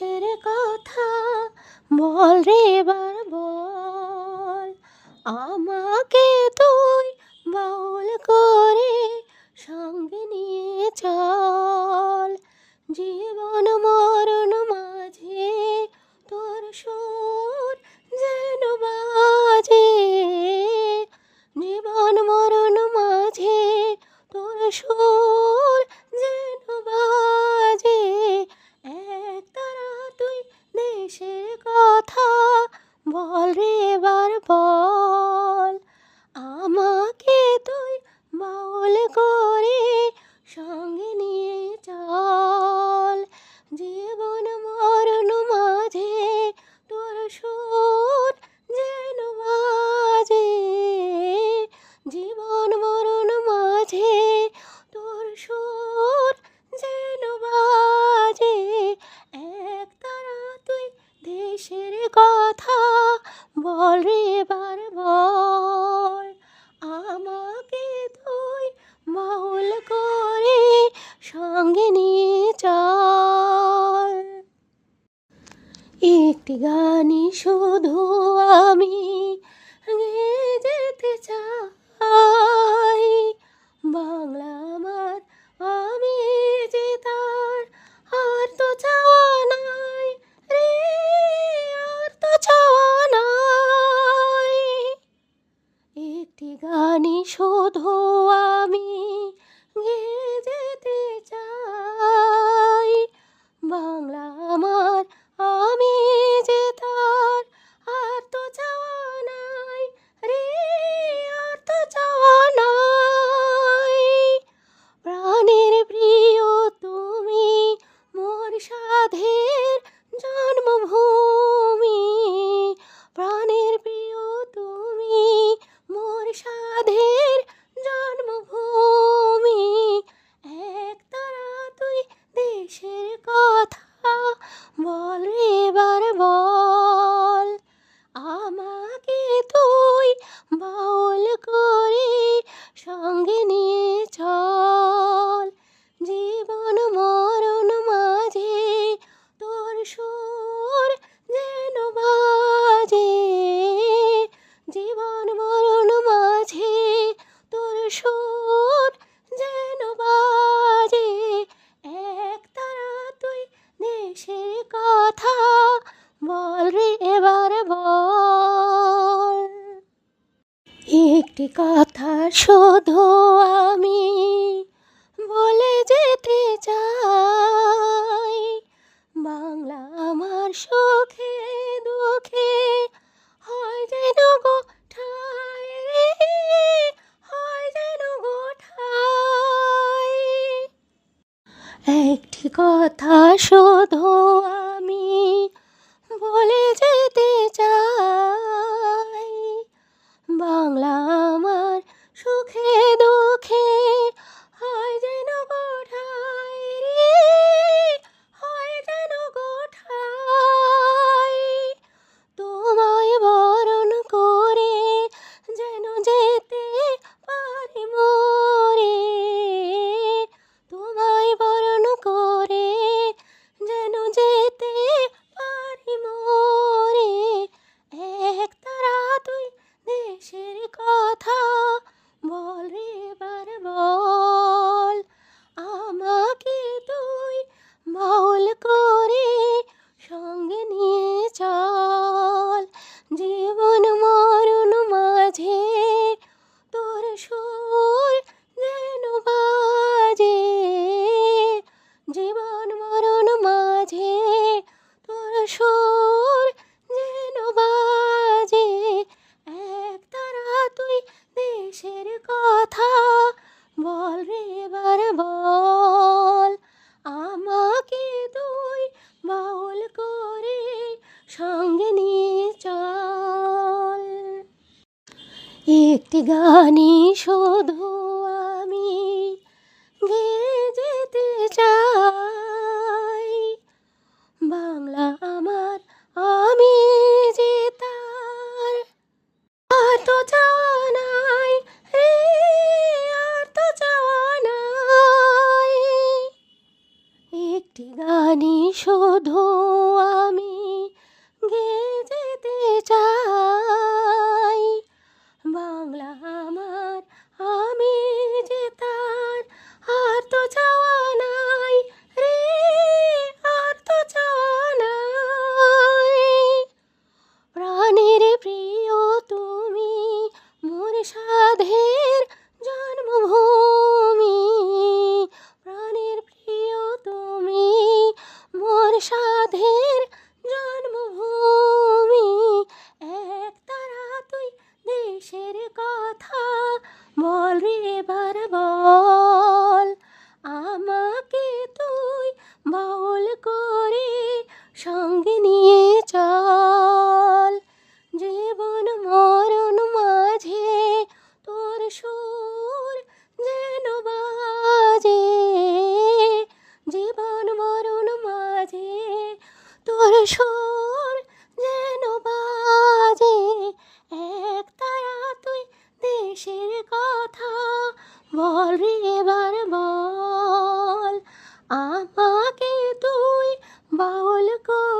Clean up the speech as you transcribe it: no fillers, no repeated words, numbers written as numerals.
দেশের কথা বল রে এবার বল। আমাকে তুই বাউল করে সঙ্গে নিয়ে চল। জীবন মরণ মাঝে তোর সুর যেন বাজে। জীবন মরণ মাঝে তোর সুর যেন বাজে। একতারা তুই দেশের কথা বল রে এবার বল। আমাকে তুই বাউল করে সঙ্গে নিয়ে চল। জীবন মরণ মাঝে তোর সুর যেন বাজে। জীবন মরণ মাঝে তোর সুর যেন বাজে। একতারা তুই দেশের কথা বল রে এবার বল। আমাকে তুই বাউল করে সঙ্গে নিয়ে চল। একটি গানই শুধু আমি গেয়ে যেতে চাই। বাংলা আমার, আমি যে তার, আর তো চাওয়া নাই রে, আর তো চাওয়া নাই। একটি গানই শুধু আমি গেয়ে যেতে চাই। বাংলা আমার, আমি যে তার, আর তো চাওয়া নাই রে, আর তো চাওয়া নাই। প্রাণের প্রিয় তুমি মোর সাধের জন্মভূমি। প্রাণের প্রিয় তুমি মোর সাধের জন্মভূমি। একতারা তুই দেশের কথা বল রে এবার বল। আমাকে তুই বাউল করে সঙ্গে নিয়ে চল। জীবন মরণ মাঝে তোর সুর যেন বাজে। জীবন মরণ মাঝে তোর সুর যেন বাজে। একতারা তুই দেশের কথা বল রে এবার বল। একটি কথা শুধু আমি বলে যেতে চাই। বাংলা আমার সুখে দুঃখে হয় যেন গো ঠাই রে, হয় যেন গো ঠাই। একটি কথা শুধু আমি বলে যেতে চাই। বাংলা আমার সুখে দুঃখে হয় যেন গো ঠাই রে, হয় যেন গো ঠাই। তোমায় বরণ করে যেন যেতে পারি মোরে। তোমায় বরণ করে যেন যেতে পারি মোরে। একতারা তুই দেশের কথা বল রে এবার বল। আমাকে তুই বাউল করে সঙ্গে নিয়ে চল। জীবন মরণ মাঝে তোর সুর যেন বাজে। জীবন মরণ মাঝে তোর সুর যেন বাজে। একতারা তুই দেশের কথা বল রে এবার বল। আমাকে তুই বাউল করে সঙ্গে নিয়ে চল। একটি গানই শুধু আমি গেয়ে যেতে চাই। বাংলা আমার, আমি যে তার, আর তো চাওয়া নাই রে, আর তো চাওয়া নাই। একটি গানই শুধু বল